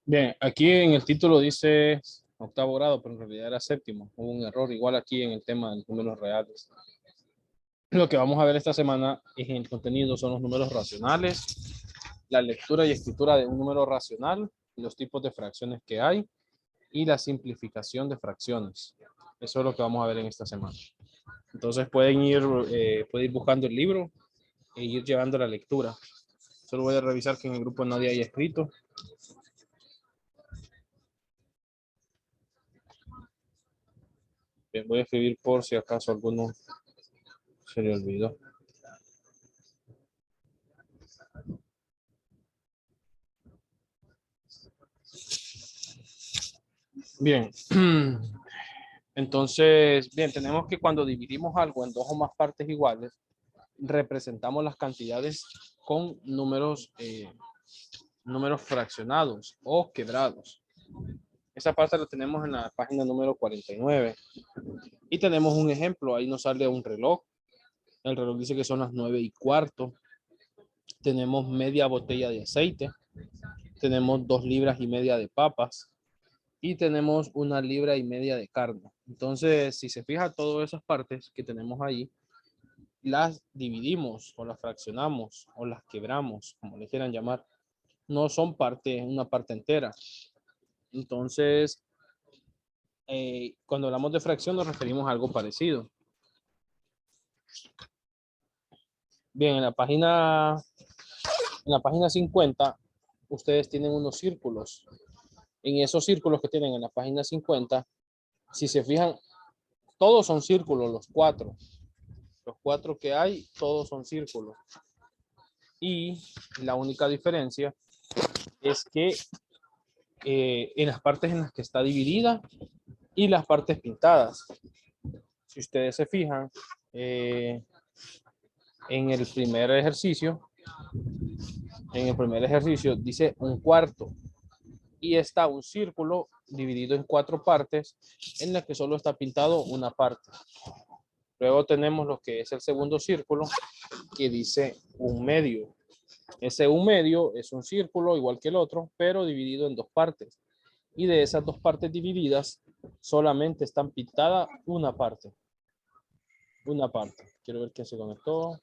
Bien, aquí en el título dice octavo grado, pero en realidad era séptimo. Hubo un error, igual aquí en el tema de los números reales. Lo que vamos a ver esta semana en el contenido son los números racionales, la lectura y escritura de un número racional, los tipos de fracciones que hay y la simplificación de fracciones. Eso es lo que vamos a ver en esta semana. Entonces pueden ir buscando el libro e ir llevando la lectura. Solo voy a revisar que en el grupo nadie haya escrito. Bien, voy a escribir por si acaso alguno se le olvidó. Bien. Entonces, bien, tenemos que cuando dividimos algo en dos o más partes iguales, representamos las cantidades con números fraccionados o quebrados. Esa parte la tenemos en la página número 49. Y tenemos un ejemplo, ahí nos sale un reloj. El reloj dice que son las 9:15. Tenemos media botella de aceite. Tenemos 2,5 libras de papas. Y tenemos 1,5 libras de carne. Entonces, si se fija, todas esas partes que tenemos ahí, las dividimos o las fraccionamos o las quebramos, como le quieran llamar. No son una parte entera. Entonces, cuando hablamos de fracción nos referimos a algo parecido. Bien, en la página 50, ustedes tienen unos círculos. En esos círculos que tienen en la página 50, si se fijan, todos son círculos, los cuatro. Los cuatro que hay, todos son círculos. Y la única diferencia es que en las partes en las que está dividida y las partes pintadas. Si ustedes se fijan, en el primer ejercicio dice 1/4 y está un círculo dividido en 4 partes en la que solo está pintado una parte. Luego tenemos lo que es el segundo círculo que dice 1/2. Ese 1/2 es un círculo igual que el otro, pero dividido en 2 partes. Y de esas 2 partes divididas, solamente están pintada una parte. Una parte. Quiero ver quién se conectó.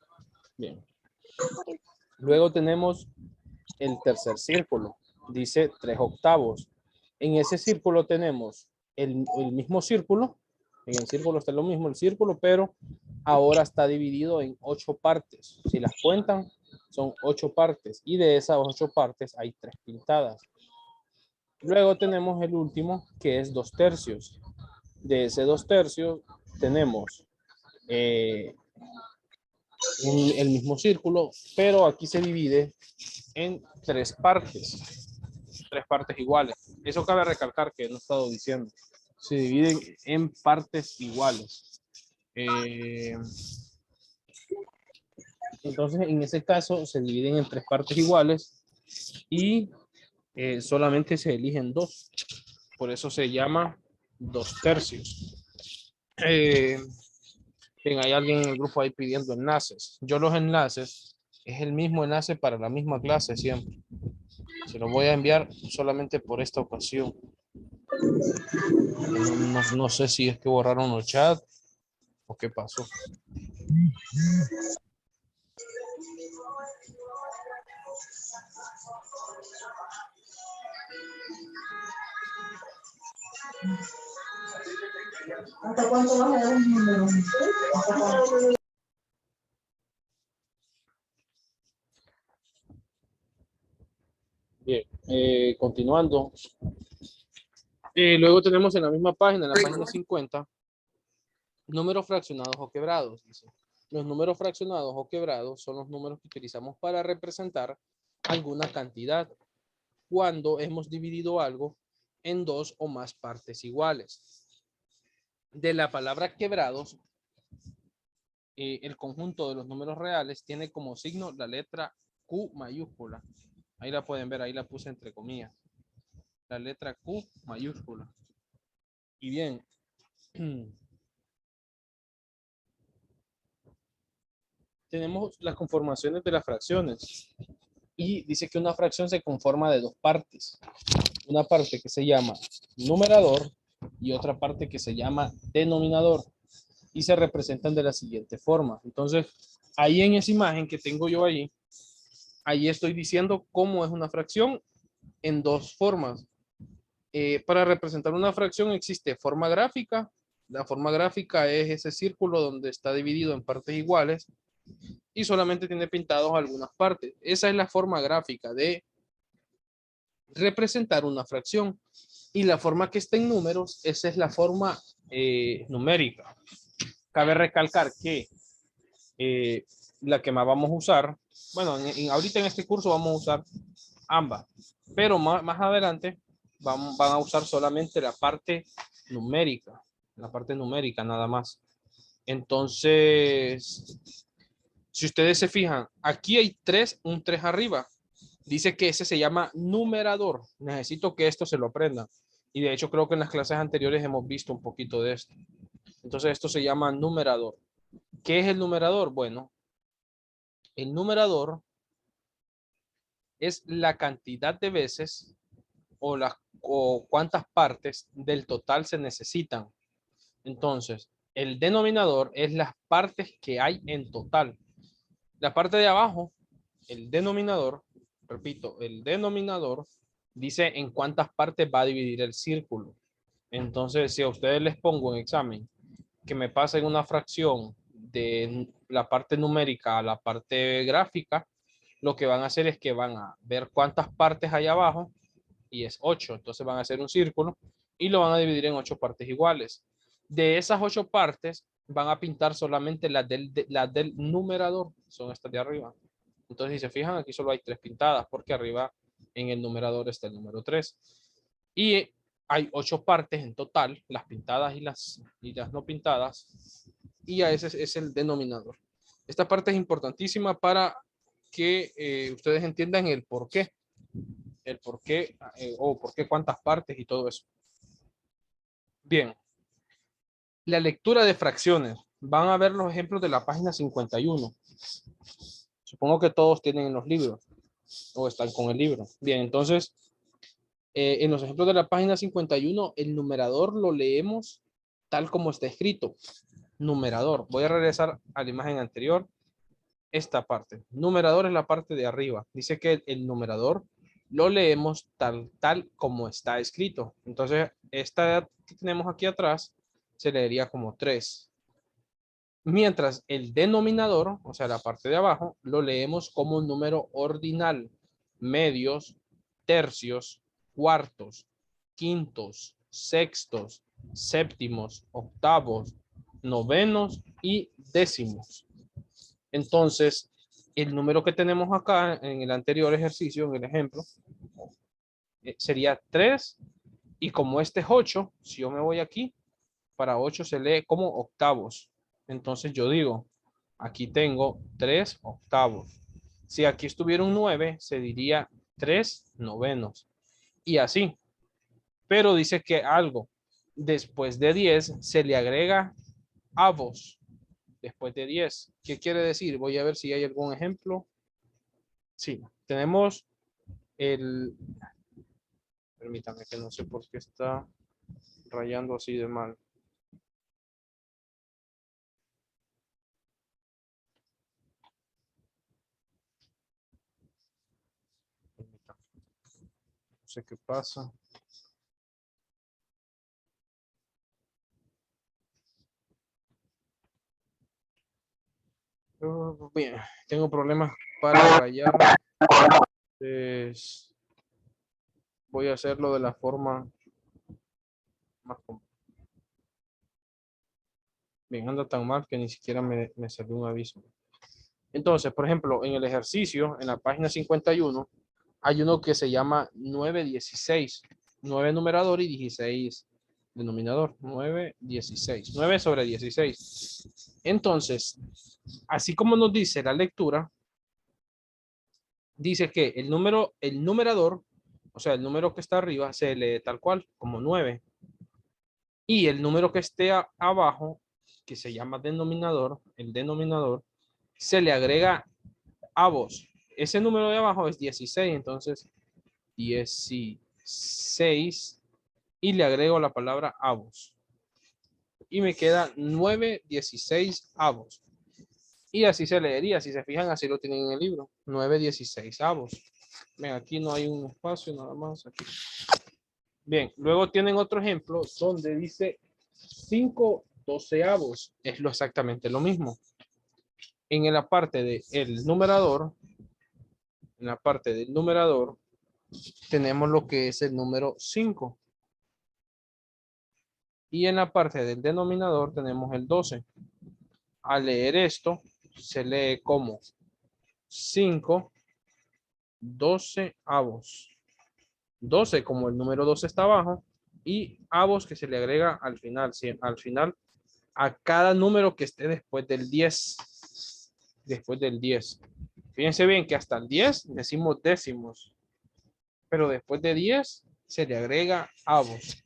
Bien. Luego tenemos el tercer círculo. Dice 3/8. En ese círculo tenemos el mismo círculo. En el círculo está lo mismo el círculo, pero ahora está dividido en 8 partes. Si las cuentan, son 8 partes. Y de esas 8 partes hay 3 pintadas. Luego tenemos el último, que es 2/3. De ese 2/3 tenemos el mismo círculo, pero aquí se divide en 3 partes. 3 partes iguales. Eso cabe recalcar que no he estado diciendo. Se dividen en partes iguales. Entonces, en ese caso, se dividen en 3 partes iguales y solamente se eligen 2. Por eso se llama 2/3. Bien, hay alguien en el grupo ahí pidiendo enlaces. Yo los enlaces es el mismo enlace para la misma clase siempre. Se lo voy a enviar solamente por esta ocasión. No sé si es que borraron el chat o qué pasó. ¿Hasta cuánto vas a dar un número? Bien, continuando. Luego tenemos en la misma página, en la página 50, Números fraccionados o quebrados, dice. Los números fraccionados o quebrados son los números que utilizamos para representar alguna cantidad cuando hemos dividido algo en dos o más partes iguales. De la palabra quebrados, el conjunto de los números reales tiene como signo la letra Q mayúscula. Ahí la pueden ver, ahí la puse entre comillas. La letra Q mayúscula. Y bien, tenemos las conformaciones de las fracciones. Y dice que una fracción se conforma de dos partes. Una parte que se llama numerador y otra parte que se llama denominador. Y se representan de la siguiente forma. Entonces, ahí en esa imagen que tengo yo ahí estoy diciendo cómo es una fracción en dos formas. Para representar una fracción existe forma gráfica. La forma gráfica es ese círculo donde está dividido en partes iguales y solamente tiene pintados algunas partes. Esa es la forma gráfica de representar una fracción. Y la forma que está en números, esa es la forma numérica. Cabe recalcar que la que más vamos a usar, bueno, ahorita en este curso vamos a usar ambas, pero más adelante van a usar solamente la parte numérica nada más. Entonces, si ustedes se fijan, aquí hay un 3 arriba. Dice que ese se llama numerador. Necesito que esto se lo aprendan. Y de hecho creo que en las clases anteriores hemos visto un poquito de esto. Entonces esto se llama numerador. ¿Qué es el numerador? Bueno, el numerador es la cantidad de veces o cuántas partes del total se necesitan. Entonces, el denominador es las partes que hay en total. La parte de abajo, el denominador, repito, el denominador dice en cuántas partes va a dividir el círculo. Entonces, si a ustedes les pongo en examen que me pasen una fracción de la parte numérica a la parte gráfica, lo que van a hacer es que van a ver cuántas partes hay abajo y es 8. Entonces van a hacer un círculo y lo van a dividir en 8 partes iguales. De esas 8 partes van a pintar solamente las del numerador, son estas de arriba. Entonces, si se fijan, aquí solo hay 3 pintadas porque arriba en el numerador está el número 3. Y hay 8 partes en total, las pintadas y las no pintadas. Y a ese es el denominador. Esta parte es importantísima para que ustedes entiendan el por qué o por qué cuántas partes y todo eso. Bien, la lectura de fracciones. Van a ver los ejemplos de la página 51. Supongo que todos tienen en los libros o están con el libro. Bien, entonces, en los ejemplos de la página 51, el numerador lo leemos tal como está escrito. Numerador. Voy a regresar a la imagen anterior. Esta parte. Numerador es la parte de arriba. Dice que el numerador lo leemos tal como está escrito. Entonces, esta que tenemos aquí atrás se leería como 3. Mientras el denominador, o sea, la parte de abajo, lo leemos como un número ordinal, medios, tercios, cuartos, quintos, sextos, séptimos, octavos, novenos y décimos. Entonces, el número que tenemos acá en el anterior ejercicio, en el ejemplo, sería 3. Y como este es 8, si yo me voy aquí, para 8 se lee como octavos. Entonces yo digo, aquí tengo 3 octavos. Si aquí estuviera un 9, se diría 3 novenos. Y así. Pero dice que algo, después de 10 se le agrega avos. Después de 10. ¿Qué quiere decir? Voy a ver si hay algún ejemplo. Sí, tenemos el... Permítame que no sé por qué está rayando así de mal. Permítame. No sé qué pasa. Bien, tengo problemas para rayar. Entonces, voy a hacerlo de la forma más común. Bien, anda tan mal que ni siquiera me salió un aviso. Entonces, por ejemplo, en el ejercicio, en la página 51, hay uno que se llama 916. 9 numerador y 16 denominador. 9, 16. 9 sobre 16. Entonces, así como nos dice la lectura, dice que el numerador, o sea, el número que está arriba, se lee tal cual, como 9. Y el número que esté abajo, que se llama denominador, el denominador, se le agrega avos. Ese número de abajo es 16, entonces 16 y le agrego la palabra avos. Y me queda 9, 16 avos. Y así se leería, si se fijan, así lo tienen en el libro. 9, 16 avos. Ven, aquí no hay un espacio nada más. Aquí. Bien, luego tienen otro ejemplo donde dice 5 doceavos. Es exactamente lo mismo. En la parte del numerador, tenemos lo que es el número 5. Y en la parte del denominador tenemos el 12. Al leer esto, se lee como 5 doceavos. 12 como el número 12 está abajo y avos que se le agrega al final. Al final a cada número que esté después del 10. Después del 10. Fíjense bien que hasta el 10 decimos décimos. Pero después de 10 se le agrega avos.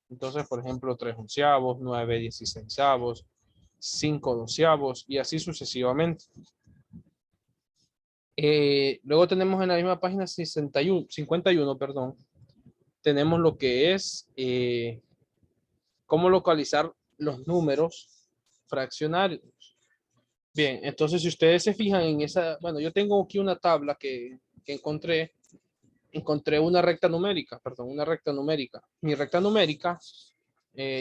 Entonces, por ejemplo, 3 onceavos, 9 dieciseisavos, 5 doceavos y así sucesivamente. Luego tenemos en la misma página 51, perdón, tenemos lo que es cómo localizar los números fraccionarios. Bien, entonces si ustedes se fijan en esa, bueno, yo tengo aquí una tabla que encontré una recta numérica, perdón, una recta numérica. Mi recta numérica,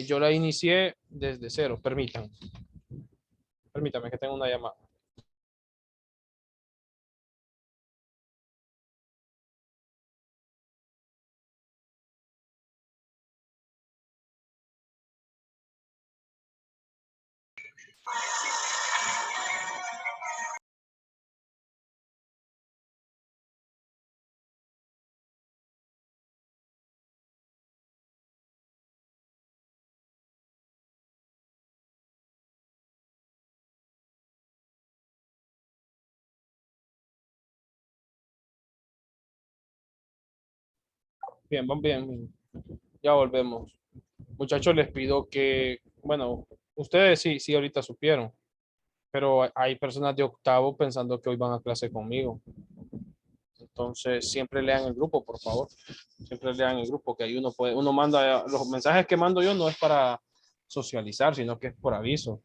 yo la inicié desde cero, permítanme que tengo una llamada. Bien, van bien, ya volvemos. Muchachos, les pido que, bueno, ustedes sí ahorita supieron, pero hay personas de octavo pensando que hoy van a clase conmigo. Entonces, siempre lean el grupo, por favor. Siempre lean el grupo, que ahí uno manda, los mensajes que mando yo no es para socializar, sino que es por aviso.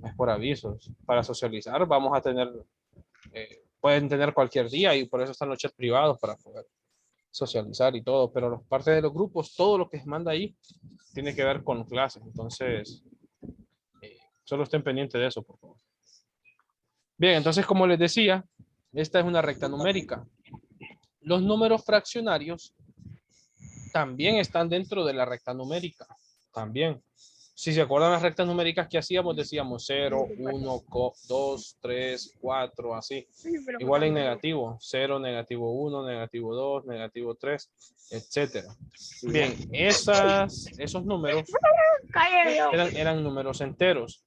Es por avisos. Para socializar vamos a tener, pueden tener cualquier día y por eso están los chats privados para poder socializar y todo, pero los parte de los grupos, todo lo que se manda ahí tiene que ver con clases. Entonces, solo estén pendientes de eso, por favor. Bien, entonces, como les decía, esta es una recta numérica. Los números fraccionarios también están dentro de la recta numérica. También. Si se acuerdan las rectas numéricas que hacíamos, decíamos 0, 1, 2, 3, 4, así. Igual en negativo. 0, negativo 1, negativo 2, negativo 3, etcétera. Bien, esos números eran números enteros.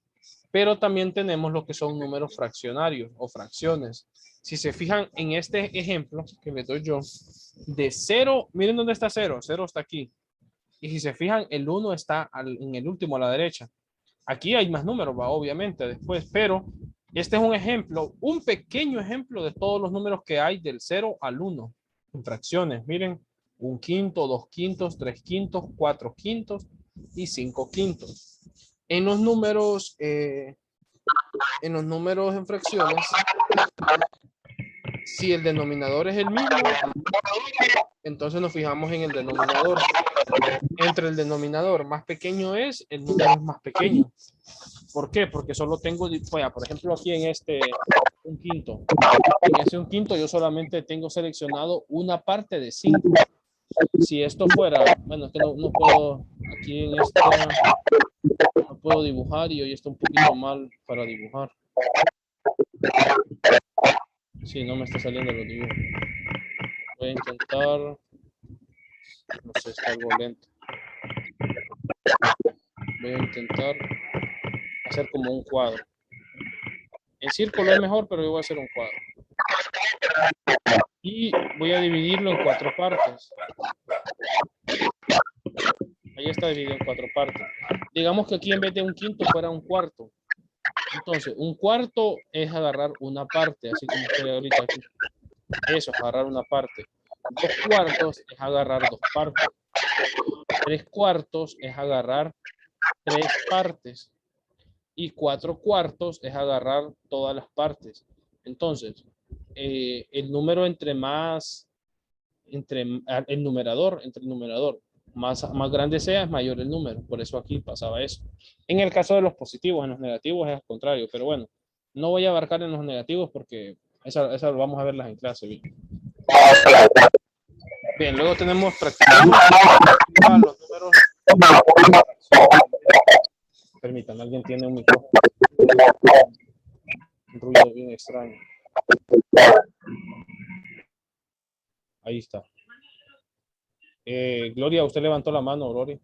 Pero también tenemos lo que son números fraccionarios o fracciones. Si se fijan en este ejemplo que les doy yo, de 0, miren dónde está 0. 0 está aquí. Y si se fijan, el 1 está en el último a la derecha. Aquí hay más números, va, obviamente, después, pero este es un ejemplo, un pequeño ejemplo de todos los números que hay del 0 al 1 en fracciones. Miren, 1/5, 2/5, 3/5, 4/5 y 5/5. En los números en fracciones, si el denominador es el mismo, entonces nos fijamos en el denominador. Entre el denominador más pequeño es, el número es más pequeño. ¿Por qué? Porque solo tengo, por ejemplo, aquí en este 1/5. En ese 1/5 yo solamente tengo seleccionado una parte de 5. Si esto fuera, bueno, es que no puedo, aquí en esta, no puedo puedo dibujar y hoy está un poquito mal para dibujar. Sí, no me está saliendo los dibujos. Voy a intentar. No sé, está algo lento. Voy a intentar hacer como un cuadro. En círculo es mejor, pero yo voy a hacer un cuadro. Y voy a dividirlo en 4 partes. Ahí está dividido en 4 partes. Digamos que aquí en vez de un quinto fuera un cuarto. Entonces, un cuarto es agarrar una parte, así como estoy ahorita aquí. Eso es agarrar una parte. 2 cuartos es agarrar 2 partes. 3 cuartos es agarrar 3 partes. Y 4 cuartos es agarrar todas las partes. Entonces, el número entre el numerador más grande sea, es mayor el número. Por eso aquí pasaba eso. En el caso de los positivos, en los negativos es al contrario. Pero bueno, no voy a abarcar en los negativos porque esa lo vamos a verlas en clase. Bien, bien, luego tenemos practicamos los números. Permítanme, alguien tiene un micrófono. Un ruido bien extraño. Ahí está. Gloria, usted levantó la mano, Gloria.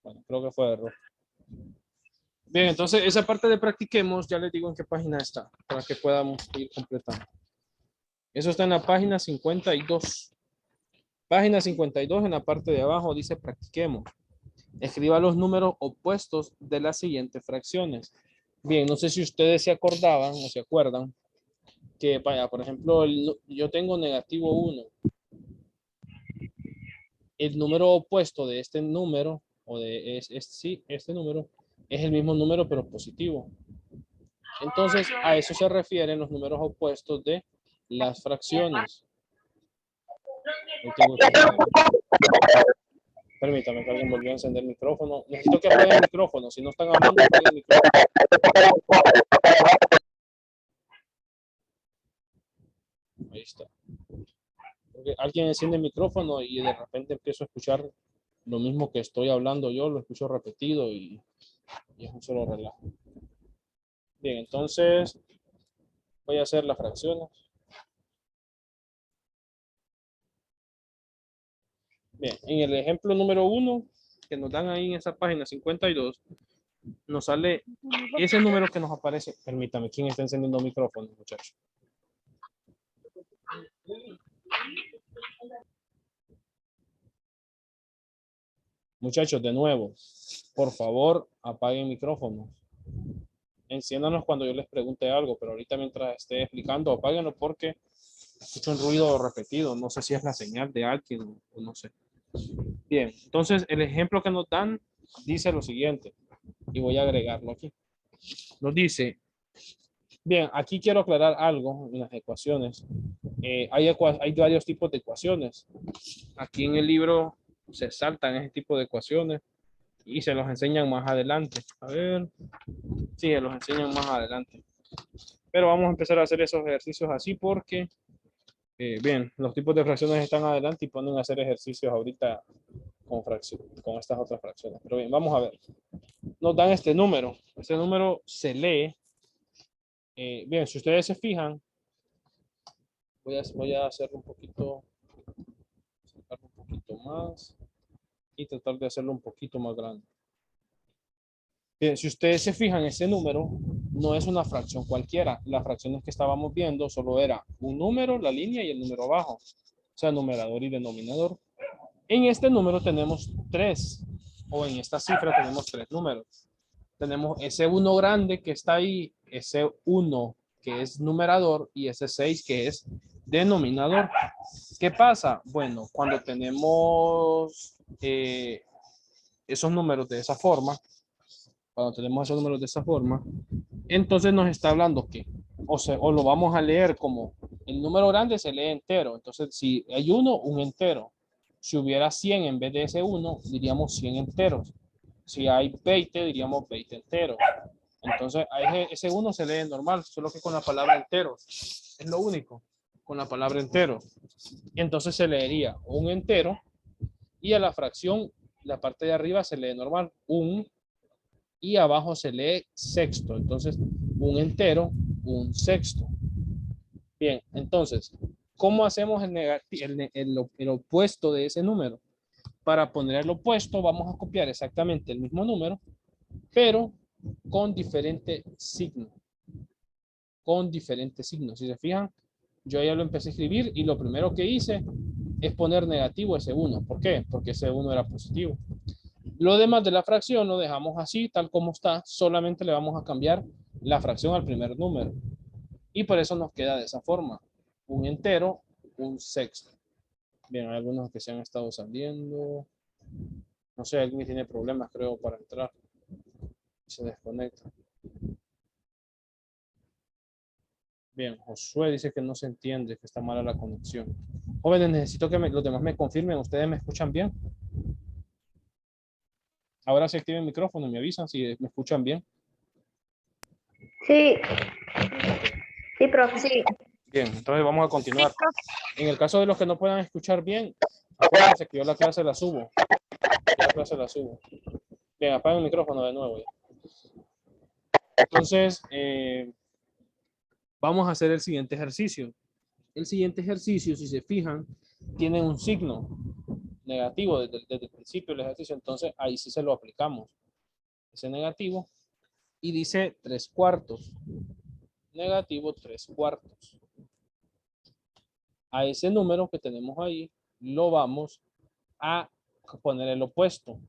Bueno, creo que fue error. Bien, entonces esa parte de practiquemos, ya les digo en qué página está, para que podamos ir completando. Eso está en la página 52. Página 52 en la parte de abajo dice practiquemos. Escriba los números opuestos de las siguientes fracciones. Bien, no sé si ustedes se acordaban o se acuerdan que, vaya, por ejemplo, yo tengo negativo 1. El número opuesto de este número, o de este número, es el mismo número pero positivo. Entonces, a eso se refieren los números opuestos de las fracciones. Permítame que alguien volvió a encender el micrófono. Necesito que apaguen el micrófono. Si no están hablando, apaguen el micrófono. Ahí está. Porque alguien enciende el micrófono y de repente empiezo a escuchar lo mismo que estoy hablando yo, lo escucho repetido y es un solo relajo. Bien, entonces voy a hacer las fracciones. Bien, en el ejemplo número 1 que nos dan ahí en esa página 52, nos sale ese número que nos aparece. Permítame, ¿quién está encendiendo el micrófono, muchachos? Muchachos, de nuevo, por favor, apaguen el micrófono. Enciéndanos cuando yo les pregunte algo, pero ahorita mientras esté explicando, apáguenlo porque escucho un ruido repetido. No sé si es la señal de alguien o no sé. Bien, entonces el ejemplo que nos dan dice lo siguiente, y voy a agregarlo aquí. Nos dice, bien, aquí quiero aclarar algo en las ecuaciones. Hay varios tipos de ecuaciones. Aquí en el libro se saltan ese tipo de ecuaciones y se los enseñan más adelante. A ver, sí, se los enseñan más adelante. Pero vamos a empezar a hacer esos ejercicios así porque, bien, los tipos de fracciones están adelante y ponen a hacer ejercicios ahorita con estas otras fracciones. Pero bien, vamos a ver. Nos dan este número. Este número se lee. Bien, si ustedes se fijan, voy a hacerlo un poquito más y tratar de hacerlo un poquito más grande. Bien, si ustedes se fijan, ese número no es una fracción cualquiera. Las fracciones que estábamos viendo solo era un número, la línea y el número abajo. O sea, numerador y denominador. En este número tenemos 3, o en esta cifra tenemos 3 números. Tenemos ese 1 grande que está ahí, ese 1 que es numerador y ese 6 que es denominador. ¿Qué pasa? Bueno, cuando tenemos esos números de esa forma, entonces nos está hablando que, o lo vamos a leer como el número grande se lee entero. Entonces, si hay 1, un entero. Si hubiera 100 en vez de ese 1, diríamos 100 enteros. Si hay 20, diríamos 20 enteros. Entonces, ese 1 se lee normal, solo que con la palabra enteros. Es lo único, con la palabra entero. Entonces se leería un entero y a la fracción, la parte de arriba se lee normal, un, y abajo se lee sexto. Entonces, un entero, un sexto. Bien, entonces, ¿cómo hacemos el opuesto de ese número? Para poner el opuesto, vamos a copiar exactamente el mismo número, pero con diferente signo. Con diferentes signos. Si se fijan, yo ya lo empecé a escribir y lo primero que hice es poner negativo ese 1. ¿Por qué? Porque ese 1 era positivo. Lo demás de la fracción lo dejamos así, tal como está. Solamente le vamos a cambiar la fracción al primer número. Y por eso nos queda de esa forma. Un entero, un sexto. Bien, hay algunos que se han estado saliendo. No sé, alguien tiene problemas, creo, para entrar. Se desconecta. Bien, Josué dice que no se entiende, que está mala la conexión. Jóvenes, necesito que los demás me confirmen. ¿Ustedes me escuchan bien? Ahora se activa el micrófono, me avisan si me escuchan bien. Sí, Ok. sí, profe. Sí. Bien, entonces vamos a continuar. En el caso de los que no puedan escuchar bien, acuérdense que yo la clase la subo. La clase la subo. Bien, apaguen el micrófono de nuevo. Ya. Entonces, vamos a hacer el siguiente ejercicio. El siguiente ejercicio, si se fijan, tiene un signo negativo desde el principio del ejercicio. Entonces, ahí sí se lo aplicamos. Ese negativo. Y dice 3/4. Negativo 3/4. A ese número que tenemos ahí, lo vamos a poner el opuesto.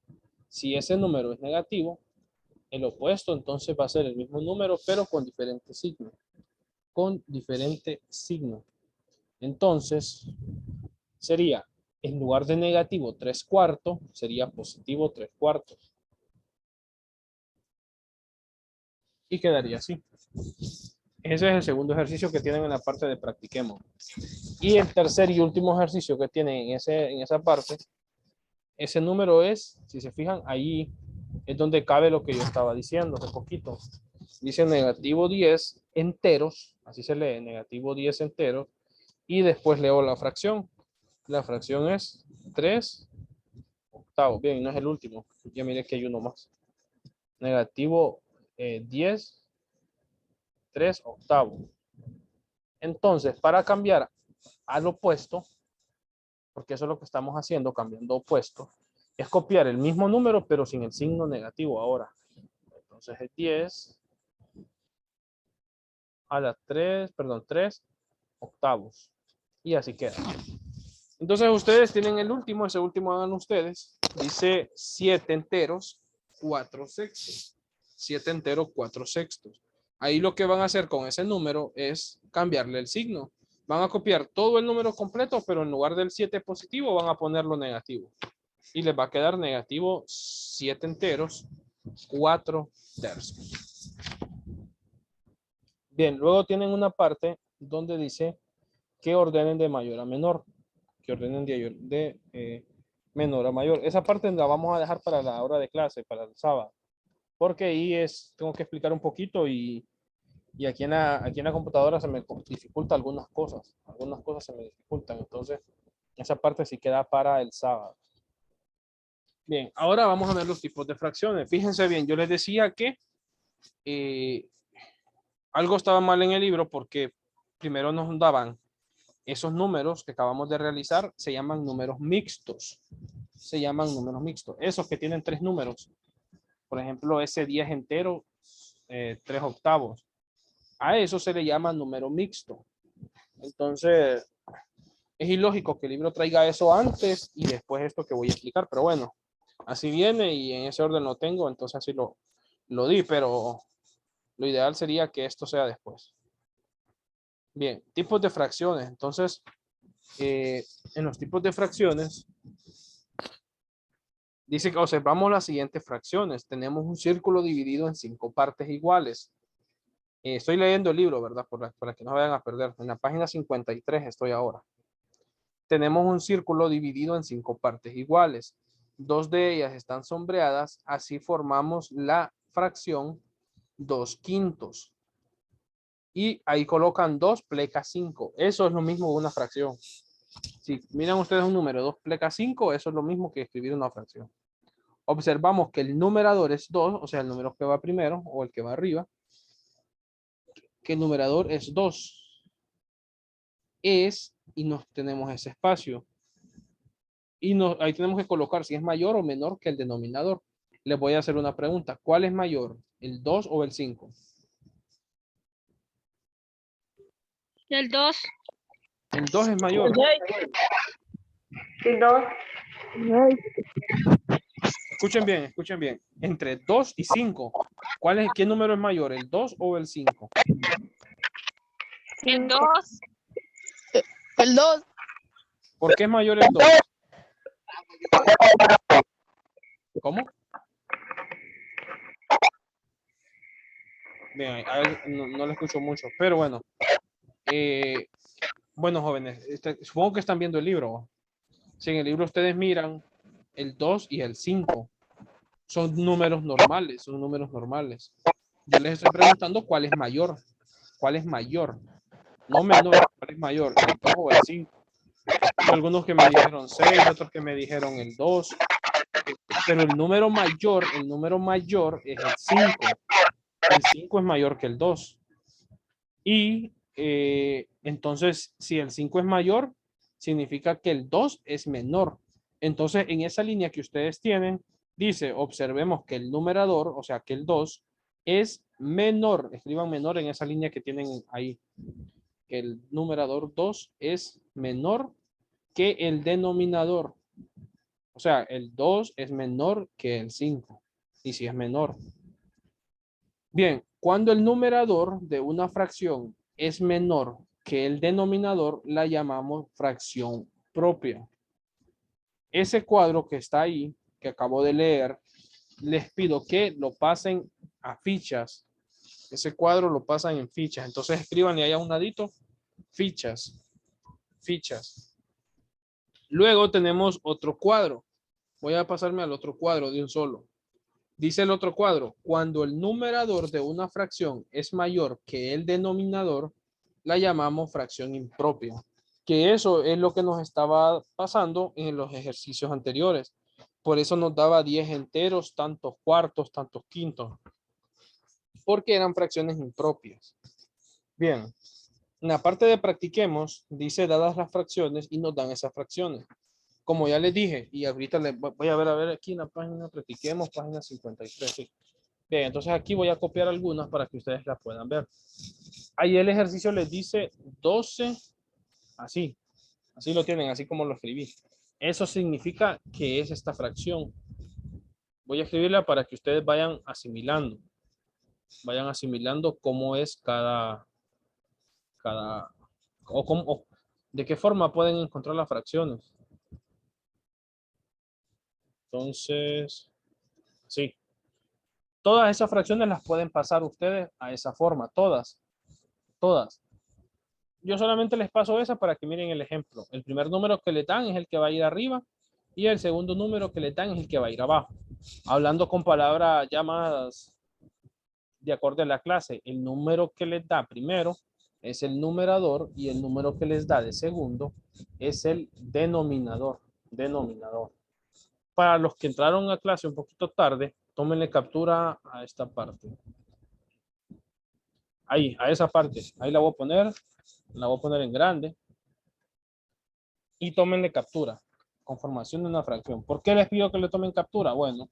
Si ese número es negativo, el opuesto entonces va a ser el mismo número, pero con diferente signo. Con diferente signo. Entonces, sería, en lugar de negativo 3/4, sería positivo 3/4. Y quedaría así. Ese es el segundo ejercicio que tienen en la parte de practiquemos. Y el tercer y último ejercicio que tienen en esa parte, ese número es, si se fijan, ahí es donde cabe lo que yo estaba diciendo hace poquito. Dice negativo 10 enteros, así se lee, negativo 10 enteros, y después leo la fracción. La fracción es 3/8. Bien, no es el último, ya mire que hay uno más. Negativo 10, 3/8. Entonces, para cambiar al opuesto, porque eso es lo que estamos haciendo, cambiando opuesto, es copiar el mismo número, pero sin el signo negativo ahora. Entonces es 10 a la 3/8. Y así queda. Entonces ustedes tienen el último, ese último hagan ustedes. Dice 7 enteros, 4 sextos. 7 enteros, 4 sextos. Ahí lo que van a hacer con ese número es cambiarle el signo. Van a copiar todo el número completo, pero en lugar del 7 positivo van a ponerlo negativo. Y les va a quedar negativo 7 enteros, 4 tercios. Bien, luego tienen una parte donde dice que ordenen de mayor a menor. Que ordenen de menor a mayor. Esa parte la vamos a dejar para la hora de clase, para el sábado. Porque ahí tengo que explicar un poquito y aquí en la computadora se me dificulta algunas cosas. Algunas cosas se me dificultan. Entonces, esa parte sí queda para el sábado. Bien, ahora vamos a ver los tipos de fracciones. Fíjense bien, yo les decía que algo estaba mal en el libro porque primero nos daban esos números que acabamos de realizar, se llaman números mixtos. Se llaman números mixtos. Esos que tienen 3 números. Por ejemplo, ese 10 entero, 3/8. A eso se le llama número mixto. Entonces, es ilógico que el libro traiga eso antes y después esto que voy a explicar. Pero bueno, así viene y en ese orden lo tengo, entonces así lo di, pero lo ideal sería que esto sea después. Bien, tipos de fracciones. Entonces, en los tipos de fracciones, dice que observamos las siguientes fracciones. Tenemos un círculo dividido en 5 partes iguales. Estoy leyendo el libro, ¿verdad? Para que no vayan a perder. En la página 53 estoy ahora. Tenemos un círculo dividido en 5 partes iguales. 2 de ellas están sombreadas. Así formamos la fracción 2/5. Y ahí colocan 2 pleca 5. Eso es lo mismo que una fracción. Si miran ustedes un número 2 pleca 5, eso es lo mismo que escribir una fracción. Observamos que el numerador es 2, o sea, el número que va primero o el que va arriba, que el numerador es 2. Y nos tenemos ese espacio. Y ahí tenemos que colocar si es mayor o menor que el denominador. Les voy a hacer una pregunta. ¿Cuál es mayor? ¿El 2 o el 5? El 2. El 2 es mayor. Sí, 2. Escuchen bien, escuchen bien. Entre 2 y 5, ¿qué número es mayor? ¿El 2 o el 5? El 2. El 2. ¿Por qué es mayor el 2? ¿Cómo? Bien, no lo escucho mucho, pero bueno. Bueno, jóvenes, supongo que están viendo el libro. Si en el libro ustedes miran el 2 y el 5, son números normales, son números normales. Yo les estoy preguntando cuál es mayor. ¿Cuál es mayor? No menor, ¿cuál es mayor? ¿El 2 o el 5? Algunos que me dijeron 6, otros que me dijeron el 2. Pero el número mayor es el 5. El 5 es mayor que el 2. Y entonces, si el 5 es mayor, significa que el 2 es menor. Entonces, en esa línea que ustedes tienen, dice, observemos que el numerador, o sea, que el 2 es menor. Escriban menor en esa línea que tienen ahí. Que el numerador 2 es menor que el denominador. O sea, el 2 es menor que el 5. Y si es menor. Bien, cuando el numerador de una fracción es menor que el denominador, la llamamos fracción propia. Ese cuadro que está ahí, que acabo de leer, les pido que lo pasen a fichas. Ese cuadro lo pasan en fichas. Entonces escriban y ahí a un ladito, fichas, fichas. Luego tenemos otro cuadro. Voy a pasarme al otro cuadro de un solo. Dice el otro cuadro, cuando el numerador de una fracción es mayor que el denominador, la llamamos fracción impropia. Que eso es lo que nos estaba pasando en los ejercicios anteriores. Por eso nos daba 10 enteros, tantos cuartos, tantos quintos. Porque eran fracciones impropias. Bien, en la parte de practiquemos, dice dadas las fracciones y nos dan esas fracciones. Como ya les dije, y ahorita les voy a ver aquí en la página, practiquemos, página 53. Sí. Bien, entonces aquí voy a copiar algunas para que ustedes las puedan ver. Ahí el ejercicio les dice 12, así lo tienen, así como lo escribí. Eso significa que es esta fracción. Voy a escribirla para que ustedes vayan asimilando cómo es cada o de qué forma pueden encontrar las fracciones. Entonces, sí. Todas esas fracciones las pueden pasar ustedes a esa forma, todas. Yo solamente les paso esa para que miren el ejemplo. El primer número que le dan es el que va a ir arriba y el segundo número que le dan es el que va a ir abajo. Hablando con palabras ya más de acorde a la clase, el número que les da primero es el numerador y el número que les da de segundo es el denominador. Para los que entraron a clase un poquito tarde, tómenle captura a esta parte. Ahí, a esa parte. Ahí la voy a poner en grande. Y tómenle captura. Conformación de una fracción. ¿Por qué les pido que le tomen captura? Bueno,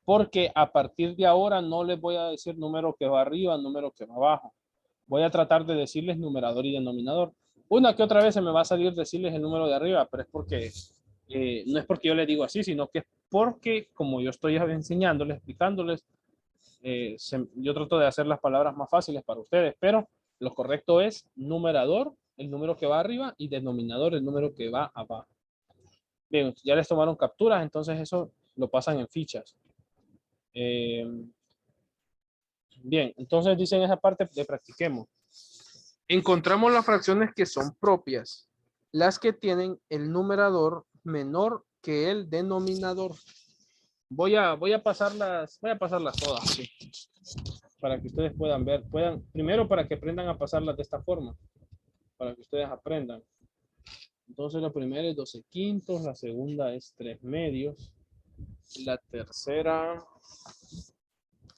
porque a partir de ahora no les voy a decir número que va arriba, número que va abajo. Voy a tratar de decirles numerador y denominador. Una que otra vez se me va a salir decirles el número de arriba, pero es porque no es porque yo les digo así, sino que es porque como yo estoy enseñándoles, explicándoles, yo trato de hacer las palabras más fáciles para ustedes, pero lo correcto es numerador, el número que va arriba, y denominador, el número que va abajo. Bien, ya les tomaron capturas, entonces eso lo pasan en fichas. Bien, entonces dicen esa parte de practiquemos. Encontramos las fracciones que son propias, las que tienen el numerador menor que el denominador. Voy a pasarlas todas, sí, para que ustedes puedan ver, primero para que aprendan a pasarlas de esta forma, para que ustedes aprendan. Entonces la primera es 12 quintos, la segunda es 3 medios, la tercera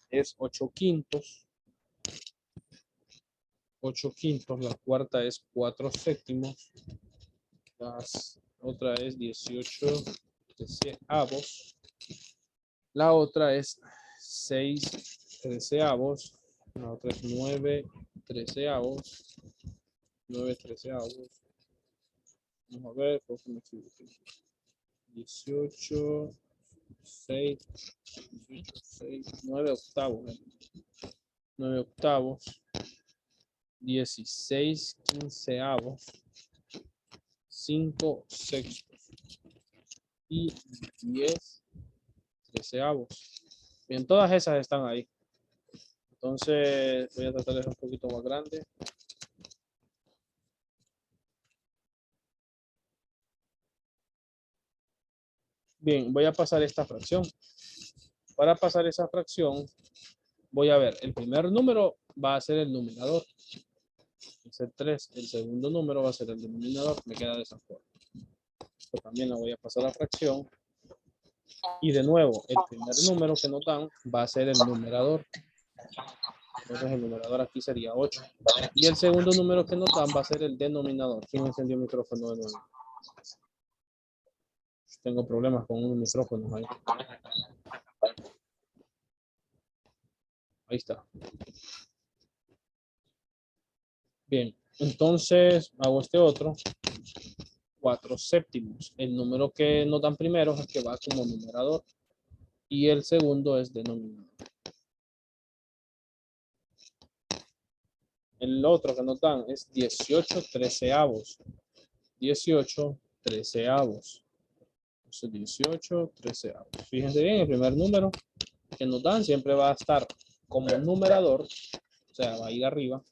es 8 quintos, 8 quintos, la cuarta es 4 séptimos, la otra es 18 treceavos, la otra es 6 treceavos, la otra es 9 treceavos, 9 treceavos. Vamos a ver, creo que me equivoqué. 18, 6, 18, 6, 9 octavos. 9 octavos. 16 quinceavos. 5 sextos. Y 10 treceavos. Bien, todas esas están ahí. Entonces, voy a tratar de hacer un poquito más grande. Bien, voy a pasar esta fracción. Para pasar esa fracción, voy a ver, el primer número va a ser el numerador. Es el 3. El segundo número va a ser el denominador. Me queda de esa forma. Esto también la voy a pasar a fracción. Y de nuevo, el primer número que nos dan va a ser el numerador. Entonces el numerador aquí sería 8. Y el segundo número que nos dan va a ser el denominador. ¿Quién encendió el micrófono de nuevo? Tengo problemas con un micrófono ahí. Ahí está. Bien, entonces hago este otro. 4 séptimos. El número que nos dan primero es el que va como numerador. Y el segundo es denominador. El otro que nos dan es 18 treceavos. 18 treceavos. Entonces 18 treceavos. Fíjense bien, el primer número que nos dan siempre va a estar como numerador, o sea, va a ir arriba.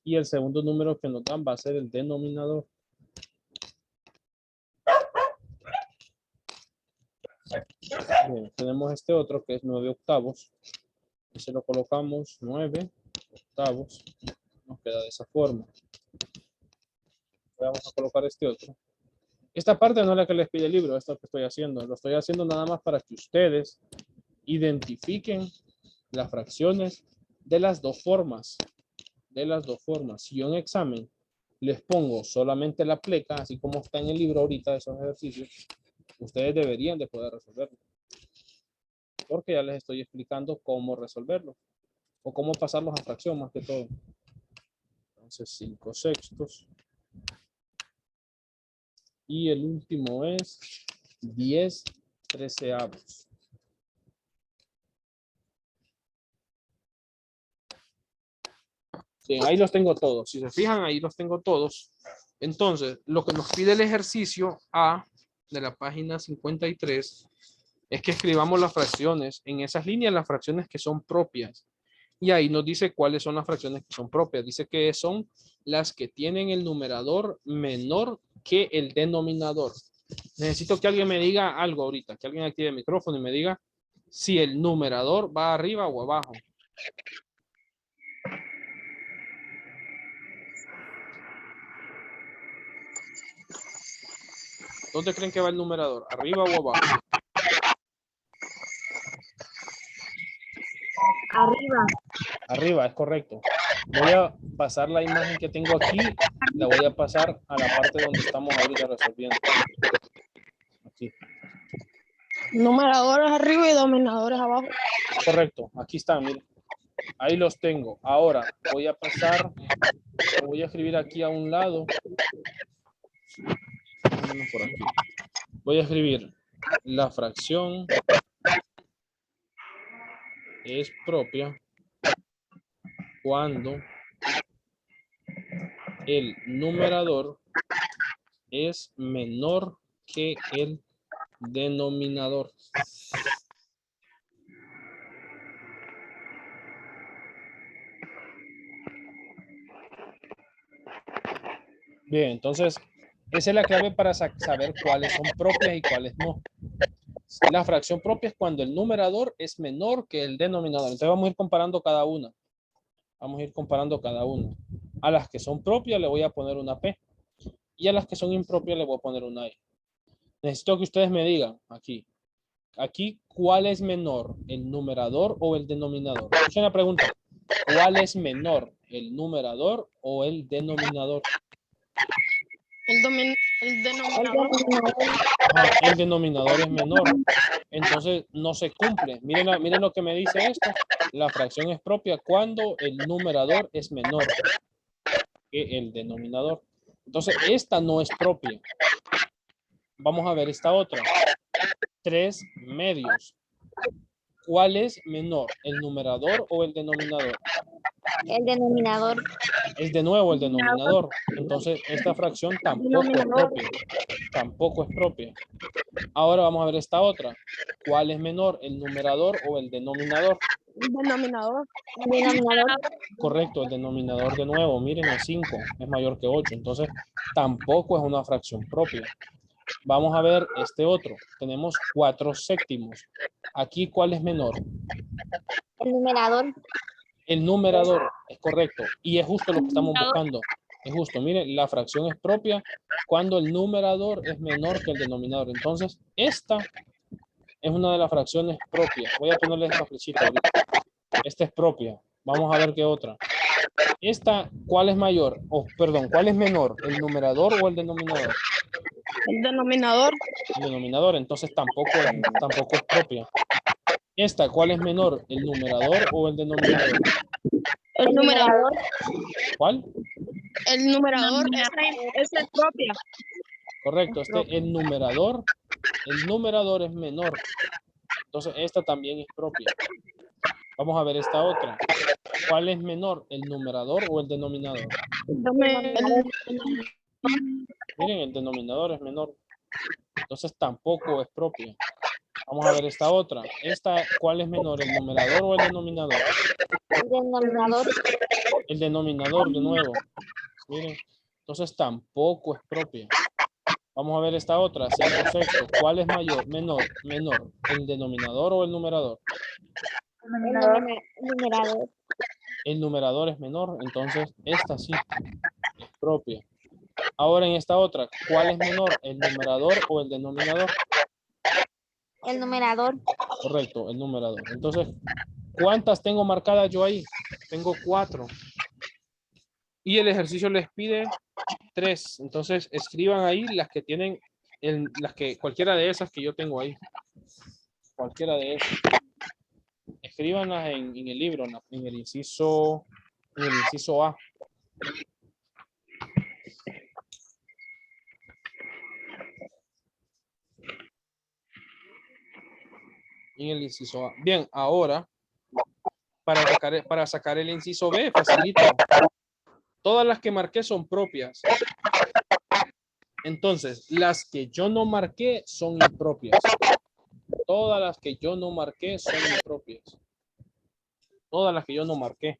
Y el segundo número que nos dan va a ser el denominador. Bien, tenemos este otro que es 9 octavos. Y se lo colocamos 9 octavos. Nos queda de esa forma. Vamos a colocar este otro. Esta parte no es la que les pide el libro, esto que estoy haciendo. Lo estoy haciendo nada más para que ustedes identifiquen las fracciones de las dos formas. De las dos formas. Si yo en examen les pongo solamente la pleca, así como está en el libro ahorita de esos ejercicios, ustedes deberían de poder resolverlo. Porque ya les estoy explicando cómo resolverlo. O cómo pasarlos a fracción más que todo. Entonces 5 sextos. Y el último es 10 treceavos. Bien, ahí los tengo todos. Si se fijan, ahí los tengo todos. Entonces, lo que nos pide el ejercicio A de la página 53 es que escribamos las fracciones. En esas líneas, las fracciones que son propias. Y ahí nos dice cuáles son las fracciones que son propias. Dice que son las que tienen el numerador menor que el denominador. Necesito que alguien me diga algo ahorita, que alguien active el micrófono y me diga si el numerador va arriba o abajo. ¿Dónde creen que va el numerador? ¿Arriba o abajo? Arriba. Arriba, es correcto. Voy a pasar la imagen que tengo aquí, la voy a pasar a la parte donde estamos ahorita resolviendo. Aquí. Numeradores arriba y dominadores abajo. Correcto, aquí está, miren. Ahí los tengo. Ahora voy a pasar, voy a escribir aquí a un lado. Por aquí. Voy a escribir la fracción es propia cuando el numerador es menor que el denominador. Bien, entonces esa es la clave para saber cuáles son propias y cuáles no. La fracción propia es cuando el numerador es menor que el denominador. Entonces vamos a ir comparando cada una. Vamos a ir comparando cada una. A las que son propias le voy a poner una P. Y a las que son impropias le voy a poner una E. Necesito que ustedes me digan aquí. Aquí, ¿cuál es menor? ¿El numerador o el denominador? Escuchen la pregunta. ¿Cuál es menor? ¿El numerador o el denominador? El denominador. El denominador es menor. Entonces no se cumple. Miren lo que me dice esto. La fracción es propia cuando el numerador es menor que el denominador. Entonces esta no es propia. Vamos a ver esta otra. 3 medios. ¿Cuál es menor? ¿El numerador o el denominador? El denominador. Es de nuevo el denominador. Entonces esta fracción tampoco es propia. Tampoco es propia. Ahora vamos a ver esta otra. ¿Cuál es menor? ¿El numerador o el denominador? El denominador. El denominador. Correcto, el denominador de nuevo. Miren, el 5 es mayor que 8. Entonces tampoco es una fracción propia. Vamos a ver este otro. Tenemos 4 séptimos. Aquí, ¿cuál es menor? El numerador. El numerador es correcto. Y es justo lo que estamos buscando. Es justo. Miren, la fracción es propia cuando el numerador es menor que el denominador. Entonces, esta es una de las fracciones propias. Voy a ponerle esta flechita ahorita. Esta es propia. Vamos a ver qué otra. Esta, ¿cuál es mayor? Perdón, ¿cuál es menor? ¿El numerador o el denominador? El denominador. El denominador. Entonces, tampoco es propia. Esta, ¿cuál es menor? ¿El numerador o el denominador? El numerador. ¿Cuál? El numerador. Esa es propia. Correcto. El numerador es menor. Entonces, esta también es propia. Vamos a ver esta otra. ¿Cuál es menor? ¿El numerador o el denominador? Miren, el denominador es menor. Entonces, tampoco es propia. Vamos a ver esta otra. ¿Cuál es menor? ¿El numerador o el denominador? El denominador. El denominador, de nuevo. Miren. Entonces, tampoco es propia. Vamos a ver esta otra. 5 sextos. ¿Cuál es menor? ¿El denominador o el numerador? El numerador. El numerador es menor. Entonces, esta sí es propia. Ahora en esta otra. ¿Cuál es menor? ¿El numerador o el denominador? El numerador. Correcto, el numerador. Entonces, ¿cuántas tengo marcadas yo ahí? Tengo 4. Y el ejercicio les pide 3. Entonces, escriban ahí las que tienen, cualquiera de esas que yo tengo ahí. Cualquiera de esas. Escríbanlas en el libro, en el inciso A. En el inciso A. Bien, ahora, para sacar el inciso B, facilito. Todas las que marqué son propias. Entonces, las que yo no marqué son impropias. Todas las que yo no marqué son impropias. Todas las que yo no marqué.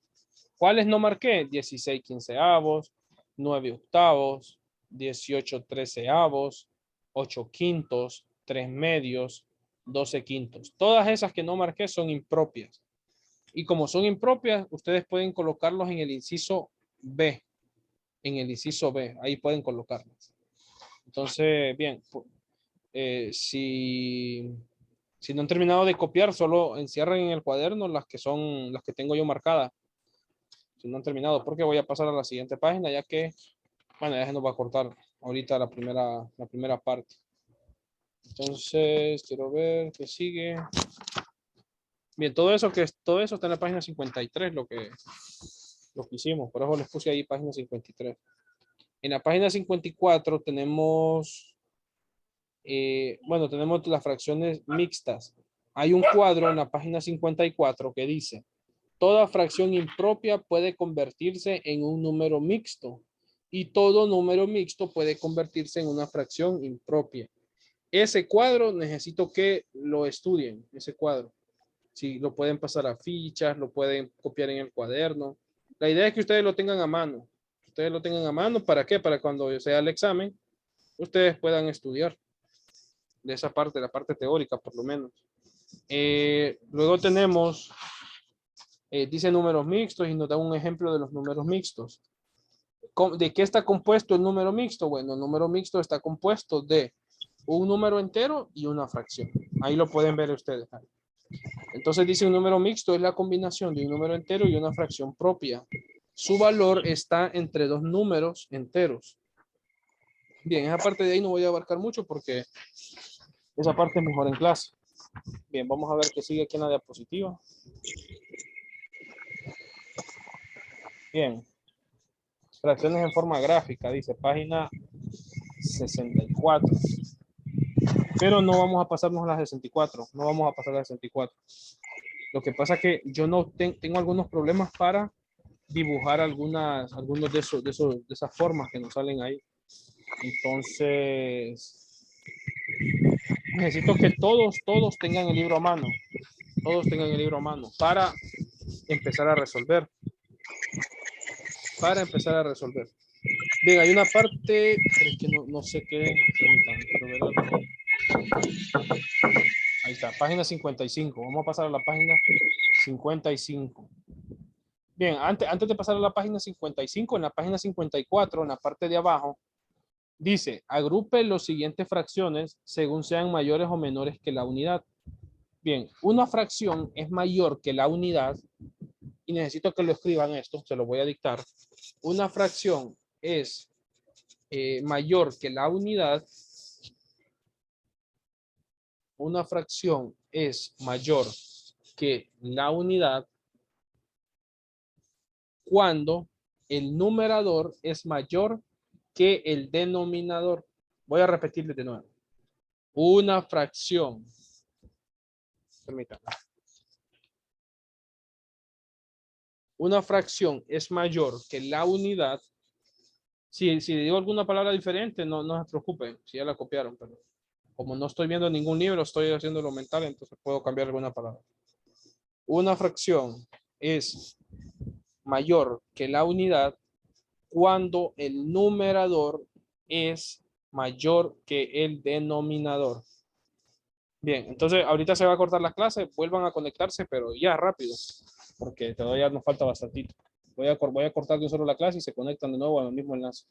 ¿Cuáles no marqué? 16 quinceavos, 9 octavos, 18 treceavos, 8 quintos, 3 medios, 12 quintos. Todas esas que no marqué son impropias. Y como son impropias, ustedes pueden colocarlos en el inciso B. En el inciso B, ahí pueden colocarlas. Entonces, bien, si no han terminado de copiar, solo encierren en el cuaderno las que tengo yo marcadas. Si no han terminado, porque voy a pasar a la siguiente página, ya que, bueno, ya se nos va a cortar ahorita la primera parte. Entonces, quiero ver qué sigue. Bien, todo eso está en la página 53, lo que hicimos. Por eso les puse ahí página 53. En la página 54 tenemos, tenemos las fracciones mixtas. Hay un cuadro en la página 54 que dice, toda fracción impropia puede convertirse en un número mixto y todo número mixto puede convertirse en una fracción impropia. Ese cuadro necesito que lo estudien, ese cuadro. Si lo pueden pasar a fichas, lo pueden copiar en el cuaderno. La idea es que ustedes lo tengan a mano. Ustedes lo tengan a mano, ¿para qué? Para cuando sea el examen, ustedes puedan estudiar de esa parte, la parte teórica por lo menos. Luego tenemos, dice números mixtos y nos da un ejemplo de los números mixtos. ¿De qué está compuesto el número mixto? Bueno, el número mixto está compuesto de un número entero y una fracción. Ahí lo pueden ver ustedes. Entonces dice un número mixto es la combinación de un número entero y una fracción propia. Su valor está entre dos números enteros. Bien, esa parte de ahí no voy a abarcar mucho porque esa parte es mejor en clase. Bien, vamos a ver qué sigue aquí en la diapositiva. Bien. Fracciones en forma gráfica, dice página 64. Pero no vamos a pasarnos a las 64. No vamos a pasar a las 64. Lo que pasa es que yo no tengo algunos problemas para dibujar algunos de esas formas que nos salen ahí. Entonces, necesito que todos tengan el libro a mano. Todos tengan el libro a mano para empezar a resolver. Bien, hay una parte, pero es que no sé qué. Ahí está, página 55. Vamos a pasar a la página 55. Bien, antes de pasar a la página 55, en la página 54, en la parte de abajo, dice, agrupe las siguientes fracciones según sean mayores o menores que la unidad. Bien, una fracción es mayor que la unidad, y necesito que lo escriban esto, se lo voy a dictar. Una fracción es mayor que la unidad. Una fracción es mayor que la unidad cuando el numerador es mayor que el denominador. Voy a repetirles de nuevo. Una fracción. Permítanme. Una fracción es mayor que la unidad. Si digo alguna palabra diferente, no se preocupen, si ya la copiaron, pero como no estoy viendo ningún libro, estoy haciendo lo mental, entonces puedo cambiar alguna palabra. Una fracción es mayor que la unidad cuando el numerador es mayor que el denominador. Bien, entonces ahorita se va a cortar la clase, vuelvan a conectarse, pero ya rápido, porque todavía nos falta bastantito. Voy a cortar de un solo la clase y se conectan de nuevo al mismo enlace.